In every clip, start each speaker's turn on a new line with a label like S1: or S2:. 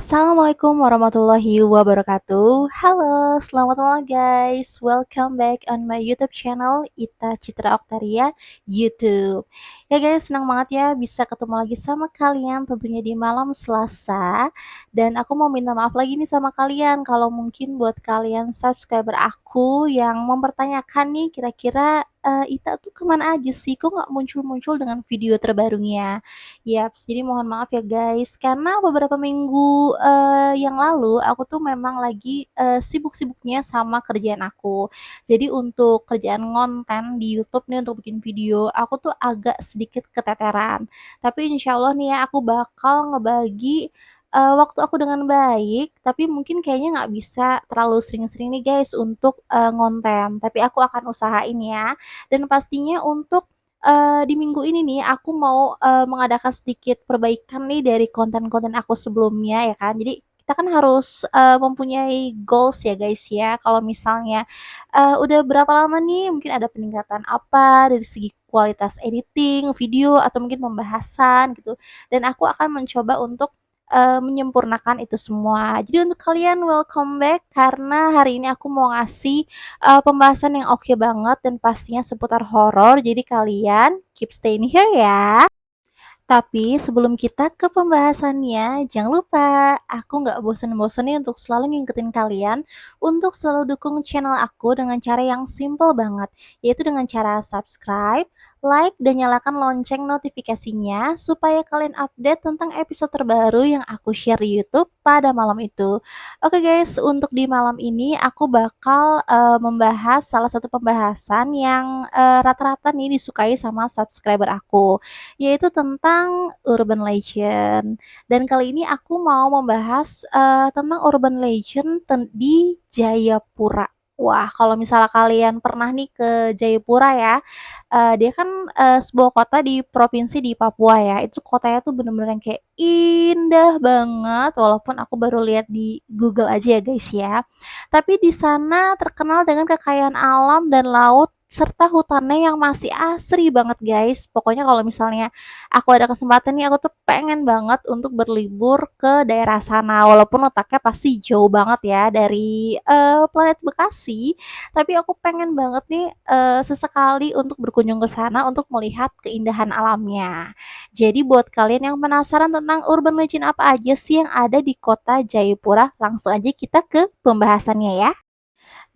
S1: Assalamualaikum warahmatullahi wabarakatuh. Halo, selamat malam guys. Welcome back on my YouTube channel Ita Citra Oktaria YouTube. Ya guys, senang banget ya bisa ketemu lagi sama kalian tentunya di malam Selasa. Dan aku mau minta maaf lagi nih sama kalian kalau mungkin buat kalian subscriber aku yang mempertanyakan nih kira-kira Ita tuh kemana aja sih? Kok nggak muncul-muncul dengan video terbarunya? Yaps, jadi mohon maaf ya guys, karena beberapa minggu, yang lalu aku tuh memang lagi, sibuk-sibuknya sama kerjaan aku. Jadi untuk kerjaan ngonten di YouTube nih untuk bikin video, aku tuh agak sedikit keteteran. Tapi insya Allah nih ya aku bakal ngebagi, waktu aku dengan baik, tapi mungkin kayaknya nggak bisa terlalu sering-sering nih guys untuk, ngonten, tapi aku akan usahain ya. Dan pastinya untuk di minggu ini nih aku mau, mengadakan sedikit perbaikan nih dari konten-konten aku sebelumnya ya kan. Jadi kita kan harus, mempunyai goals ya guys ya. Kalau misalnya, udah berapa lama nih mungkin ada peningkatan apa dari segi kualitas editing, video, atau mungkin pembahasan gitu. Dan aku akan mencoba untuk, menyempurnakan itu semua. Jadi untuk kalian welcome back karena hari ini aku mau ngasih pembahasan yang oke banget dan pastinya seputar horor, jadi kalian keep staying here ya. Tapi sebelum kita ke pembahasannya, jangan lupa aku nggak bosen-bosen nih untuk selalu ngingetin kalian untuk selalu dukung channel aku dengan cara yang simple banget, yaitu dengan cara subscribe, like, dan nyalakan lonceng notifikasinya supaya kalian update tentang episode terbaru yang aku share di YouTube pada malam itu. Oke guys, untuk di malam ini aku bakal membahas salah satu pembahasan yang rata-rata nih disukai sama subscriber aku yaitu tentang urban legend. Dan kali ini aku mau membahas, tentang urban legend di Jayapura. Wah, kalau misalnya kalian pernah nih ke Jayapura ya, dia kan, sebuah kota di provinsi di Papua ya, itu kotanya tuh bener-bener yang kayak indah banget, walaupun aku baru lihat di Google aja ya guys ya. Tapi di sana terkenal dengan kekayaan alam dan laut serta hutannya yang masih asri banget guys. Pokoknya kalau misalnya aku ada kesempatan nih, aku tuh pengen banget untuk berlibur ke daerah sana. Walaupun letaknya pasti jauh banget ya dari planet Bekasi, tapi aku pengen banget nih sesekali untuk berkunjung ke sana untuk melihat keindahan alamnya. Jadi buat kalian yang penasaran tentang urban legend apa aja sih yang ada di kota Jayapura, langsung aja kita ke pembahasannya ya.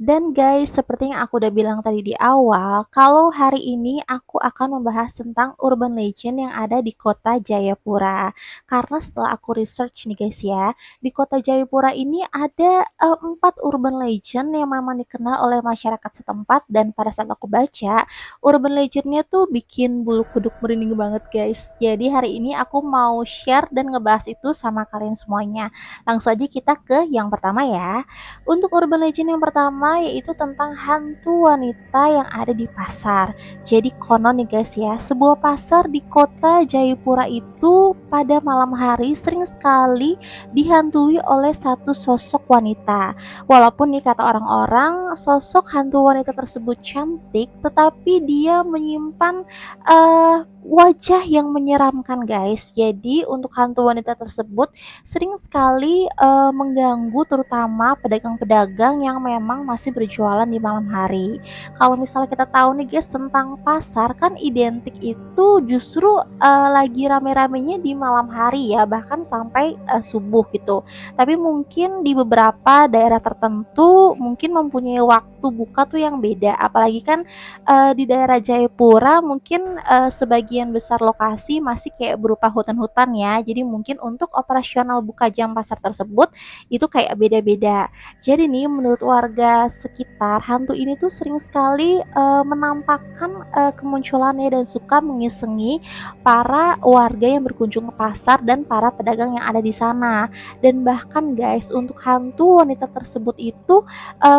S1: Dan guys, seperti yang aku udah bilang tadi di awal, kalau hari ini aku akan membahas tentang urban legend yang ada di kota Jayapura. Karena setelah aku research nih guys ya, di kota Jayapura ini ada 4 urban legend yang memang dikenal oleh masyarakat setempat dan pada saat aku baca, urban legendnya tuh bikin bulu kuduk merinding banget guys. Jadi hari ini aku mau share dan ngebahas itu sama kalian semuanya. Langsung aja kita ke yang pertama ya. Untuk urban legend yang pertama yaitu tentang hantu wanita yang ada di pasar. Jadi konon nih guys ya, sebuah pasar di kota Jayapura itu pada malam hari sering sekali dihantui oleh satu sosok wanita. Walaupun nih kata orang-orang sosok hantu wanita tersebut cantik, tetapi dia menyimpan wajah yang menyeramkan guys. Jadi untuk hantu wanita tersebut sering sekali, mengganggu terutama pedagang-pedagang yang memang masih berjualan di malam hari. Kalau misalnya kita tahu nih guys tentang pasar kan identik itu justru, lagi rame-ramenya di malam hari ya, bahkan sampai, subuh gitu. Tapi mungkin di beberapa daerah tertentu mungkin mempunyai waktu buka tuh yang beda, apalagi kan, di daerah Jayapura mungkin, sebagian besar lokasi masih kayak berupa hutan-hutan ya. Jadi mungkin untuk operasional buka jam pasar tersebut itu kayak beda-beda. Jadi nih menurut warga sekitar, hantu ini tuh sering sekali, menampakkan, kemunculannya dan suka mengisengi para warga yang berkunjung ke pasar dan para pedagang yang ada di sana. Dan bahkan guys, untuk hantu wanita tersebut itu,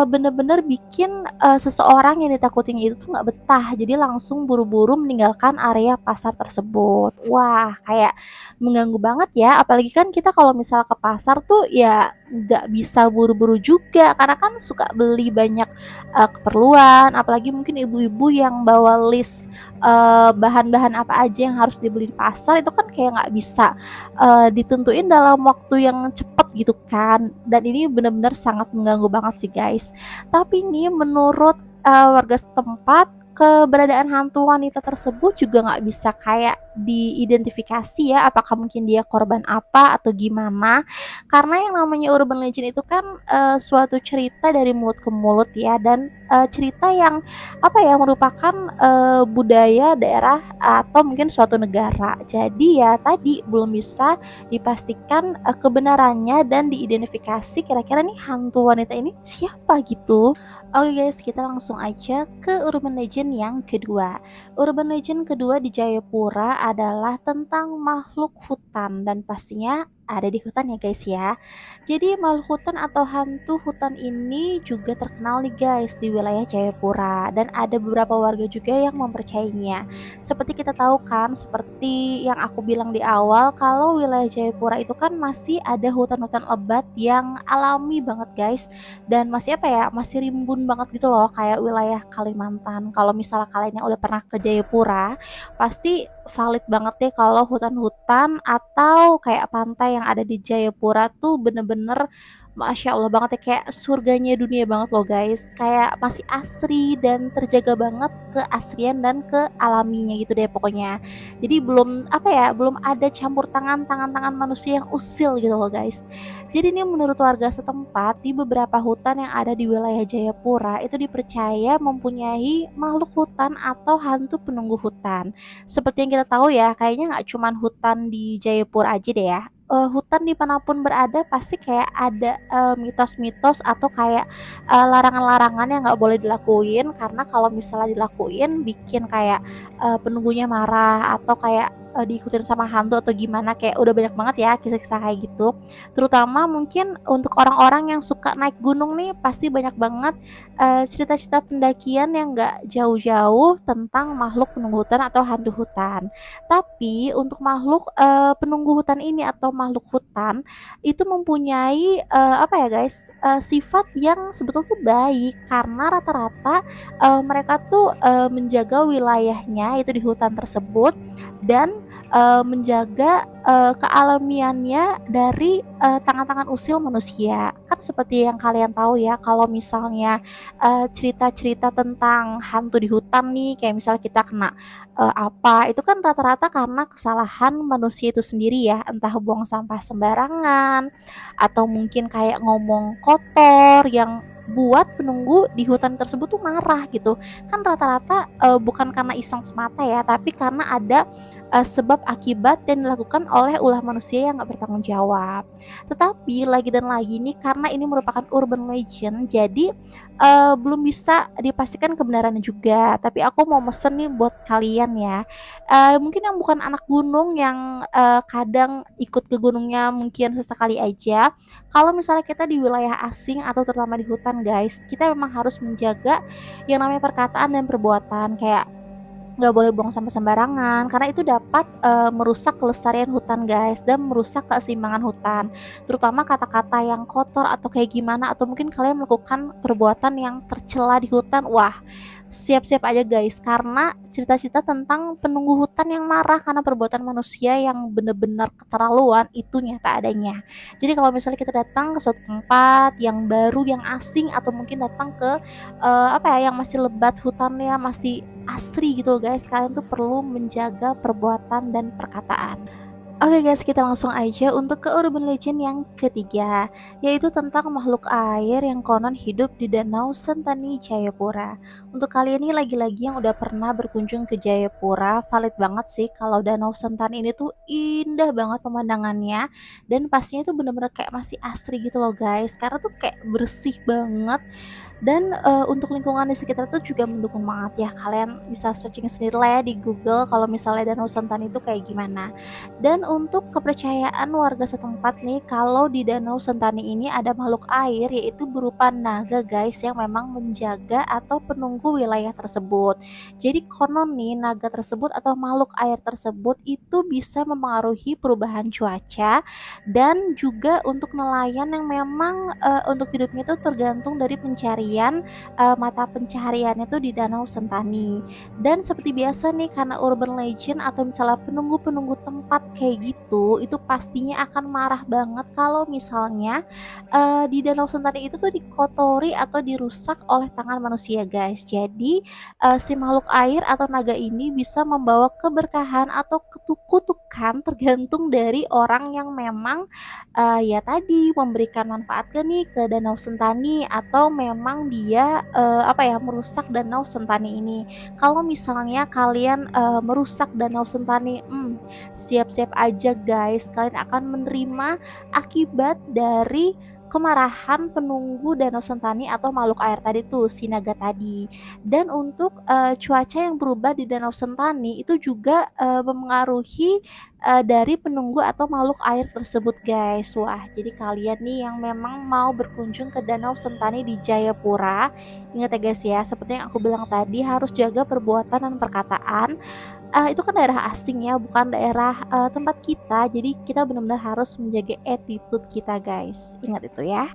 S1: bener-bener bikin, seseorang yang ditakutinya itu tuh nggak betah, jadi langsung buru-buru meninggalkan area pasar tersebut. Wah, kayak mengganggu banget ya, apalagi kan kita kalau misal ke pasar tuh ya nggak bisa buru-buru juga, karena kan suka beli banyak keperluan, apalagi mungkin ibu-ibu yang bawa list bahan-bahan apa aja yang harus dibeli di pasar, itu kan kayak nggak bisa ditentuin dalam waktu yang cepet gitu kan, dan ini benar-benar sangat mengganggu banget sih guys. Tapi nih menurut warga setempat, keberadaan hantu wanita tersebut juga nggak bisa kayak diidentifikasi ya, apakah mungkin dia korban apa atau gimana. Karena yang namanya urban legend itu kan suatu cerita dari mulut ke mulut ya, dan cerita yang apa ya, merupakan budaya daerah atau mungkin suatu negara. Jadi ya tadi belum bisa dipastikan kebenarannya dan diidentifikasi kira-kira nih hantu wanita ini siapa gitu. Oke guys, kita langsung aja ke urban legend yang kedua. Urban legend kedua di Jayapura adalah tentang makhluk hutan, dan pastinya ada di hutan ya guys ya. Jadi makhluk hutan atau hantu hutan ini juga terkenal nih guys di wilayah Jayapura, dan ada beberapa warga juga yang mempercayainya. Seperti kita tahu kan, seperti yang aku bilang di awal, kalau wilayah Jayapura itu kan masih ada hutan-hutan lebat yang alami banget guys, dan masih apa ya, masih rimbun banget gitu loh, kayak wilayah Kalimantan. Kalau misalnya kalian yang udah pernah ke Jayapura, pasti valid banget deh kalau hutan-hutan atau kayak pantai yang ada di Jayapura tuh bener-bener Masya Allah banget ya, kayak surganya dunia banget loh guys, kayak masih asri dan terjaga banget keasrian dan kealaminya gitu deh pokoknya. Jadi belum apa ya, belum ada campur tangan manusia yang usil gitu loh guys. Jadi ini menurut warga setempat, di beberapa hutan yang ada di wilayah Jayapura itu dipercaya mempunyai makhluk hutan atau hantu penunggu hutan. Seperti yang kita tahu ya, kayaknya nggak cuman hutan di Jayapura aja deh ya. Hutan dimanapun berada pasti kayak ada mitos-mitos atau kayak larangan-larangan yang nggak boleh dilakuin, karena kalau misalnya dilakuin bikin kayak penunggunya marah atau kayak diikutin sama hantu atau gimana, kayak udah banyak banget ya kisah-kisah kayak gitu. Terutama mungkin untuk orang-orang yang suka naik gunung nih, pasti banyak banget cerita-cerita pendakian yang nggak jauh-jauh tentang makhluk penunggu hutan atau hantu hutan. Tapi untuk makhluk penunggu hutan ini atau makhluk hutan itu mempunyai apa ya guys, sifat yang sebetulnya tuh baik, karena rata-rata mereka tuh menjaga wilayahnya itu di hutan tersebut, dan menjaga kealamiannya dari tangan-tangan usil manusia. Kan seperti yang kalian tahu ya, kalau misalnya cerita-cerita tentang hantu di hutan nih, kayak misalnya kita kena apa, itu kan rata-rata karena kesalahan manusia itu sendiri ya, entah buang sampah sembarangan atau mungkin kayak ngomong kotor yang buat penunggu di hutan tersebut tuh marah gitu. Kan rata-rata bukan karena iseng semata ya, tapi karena ada sebab akibat yang dilakukan oleh ulah manusia yang nggak bertanggung jawab. Tetapi lagi dan lagi nih, karena ini merupakan urban legend, jadi belum bisa dipastikan kebenarannya juga. Tapi aku mau mesen nih buat kalian ya, mungkin yang bukan anak gunung, yang kadang ikut ke gunungnya mungkin sesekali aja. Kalau misalnya kita di wilayah asing atau terutama di hutan guys, kita memang harus menjaga yang namanya perkataan dan perbuatan, kayak nggak boleh buang sampah sembarangan, karena itu dapat merusak kelestarian hutan guys, dan merusak keseimbangan hutan. Terutama kata-kata yang kotor atau kayak gimana, atau mungkin kalian melakukan perbuatan yang tercela di hutan, wah siap-siap aja guys, karena cerita-cerita tentang penunggu hutan yang marah karena perbuatan manusia yang benar-benar keterlaluan itu nyata adanya. Jadi kalau misalnya kita datang ke suatu tempat yang baru, yang asing, atau mungkin datang ke apa ya, yang masih lebat hutannya, masih asri gitu guys, kalian tuh perlu menjaga perbuatan dan perkataan. Oke guys, kita langsung aja untuk ke urban legend yang ketiga, yaitu tentang makhluk air yang konon hidup di Danau Sentani Jayapura. Untuk kalian ini lagi-lagi yang udah pernah berkunjung ke Jayapura, valid banget sih kalau Danau Sentani ini tuh indah banget pemandangannya, dan pastinya tuh bener-bener kayak masih asri gitu loh guys, karena tuh kayak bersih banget, Dan, untuk lingkungan di sekitar tuh juga mendukung banget ya, kalian bisa searching sendiri lah ya di Google kalau misalnya Danau Sentani itu kayak gimana. Dan untuk kepercayaan warga setempat nih, kalau di Danau Sentani ini ada makhluk air yaitu berupa naga guys yang memang menjaga atau penunggu wilayah tersebut. Jadi konon nih naga tersebut atau makhluk air tersebut itu bisa memengaruhi perubahan cuaca dan juga untuk nelayan yang memang, untuk hidupnya itu tergantung dari pencarian, mata pencahariannya itu di Danau Sentani. Dan seperti biasa nih karena urban legend atau misalnya penunggu-penunggu tempat kayak gitu, itu pastinya akan marah banget kalau misalnya, di Danau Sentani itu tuh dikotori atau dirusak oleh tangan manusia guys. Jadi, si makhluk air atau naga ini bisa membawa keberkahan atau kutukan tergantung dari orang yang memang, ya tadi memberikan manfaat ke nih ke Danau Sentani atau memang dia, apa ya, merusak Danau Sentani ini. Kalau misalnya kalian, merusak Danau Sentani, siap-siap aja guys, kalian akan menerima akibat dari kemarahan penunggu Danau Sentani atau makhluk air tadi tuh, si naga tadi. Dan untuk, cuaca yang berubah di Danau Sentani itu juga, memengaruhi, dari penunggu atau makhluk air tersebut guys. Wah, jadi kalian nih yang memang mau berkunjung ke Danau Sentani di Jayapura, ingat ya guys ya, seperti yang aku bilang tadi harus jaga perbuatan dan perkataan, itu kan daerah asing ya, bukan daerah, tempat kita, jadi kita benar-benar harus menjaga attitude kita guys, ingat itu ya.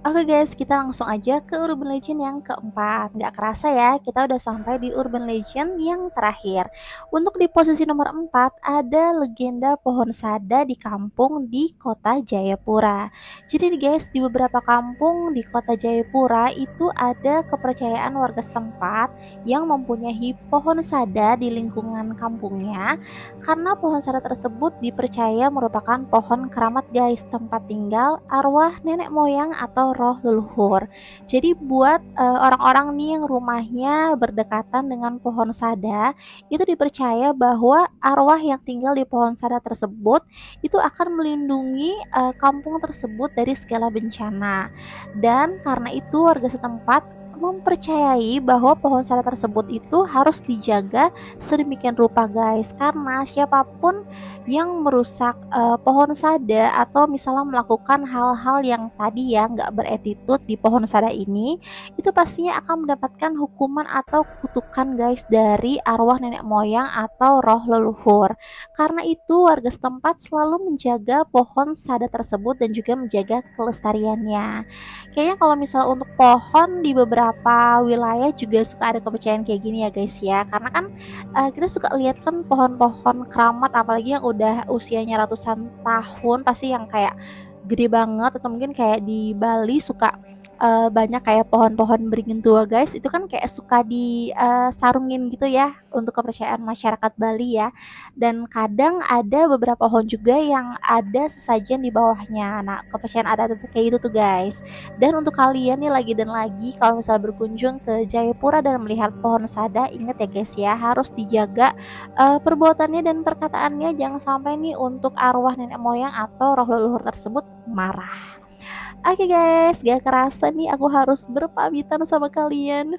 S1: Oke guys, kita langsung aja ke urban legend yang keempat. Nggak kerasa ya, kita udah sampai di urban legend yang terakhir. Untuk di posisi nomor 4 ada legenda pohon sada di kampung di kota Jayapura. Jadi nih guys, di beberapa kampung di kota Jayapura itu ada kepercayaan warga setempat yang mempunyai pohon sada di lingkungan kampungnya karena pohon sada tersebut dipercaya merupakan pohon keramat guys, tempat tinggal arwah nenek moyang atau roh leluhur. Jadi buat orang-orang nih yang rumahnya berdekatan dengan pohon sada, itu dipercaya bahwa arwah yang tinggal di pohon sada tersebut itu akan melindungi kampung tersebut dari segala bencana. Dan karena itu warga setempat mempercayai bahwa pohon sada tersebut itu harus dijaga sedemikian rupa guys, karena siapapun yang merusak, pohon sada atau misalnya melakukan hal-hal yang tadi ya nggak beretitut di pohon sada ini, itu pastinya akan mendapatkan hukuman atau kutukan guys dari arwah nenek moyang atau roh leluhur. Karena itu warga setempat selalu menjaga pohon sada tersebut dan juga menjaga kelestariannya. Kayaknya kalau misal untuk pohon di beberapa wilayah juga suka ada kepercayaan kayak gini ya guys ya, karena kan kita suka lihat kan pohon-pohon keramat apalagi yang udah usianya ratusan tahun pasti yang kayak gede banget atau mungkin kayak di Bali suka, banyak kayak pohon-pohon beringin tua guys, itu kan kayak suka sarungin gitu ya untuk kepercayaan masyarakat Bali ya. Dan kadang ada beberapa pohon juga yang ada sesajen di bawahnya. Nah, kepercayaan adat kayak gitu tuh guys. Dan untuk kalian nih lagi dan lagi kalau misalnya berkunjung ke Jayapura dan melihat pohon sada, ingat ya guys ya, harus dijaga, perbuatannya dan perkataannya jangan sampai nih untuk arwah nenek moyang atau roh leluhur tersebut marah. Oke guys, gak kerasa nih aku harus berpamitan sama kalian.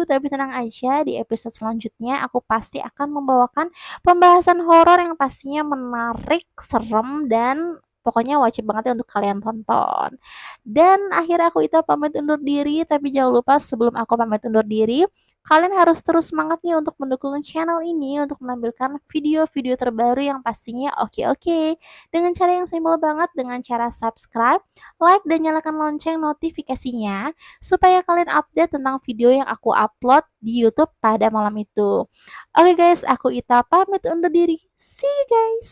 S1: Tapi tenang aja, di episode selanjutnya aku pasti akan membawakan pembahasan horor yang pastinya menarik, serem dan pokoknya wajib banget ya untuk kalian tonton. Dan akhirnya aku Ita pamit undur diri, tapi jangan lupa sebelum aku pamit undur diri, kalian harus terus semangat nih untuk mendukung channel ini untuk menampilkan video-video terbaru yang pastinya oke-oke. Dengan cara yang simpel banget, dengan cara subscribe, like, dan nyalakan lonceng notifikasinya supaya kalian update tentang video yang aku upload di YouTube pada malam itu. Oke guys, aku Ita pamit undur diri. See you guys.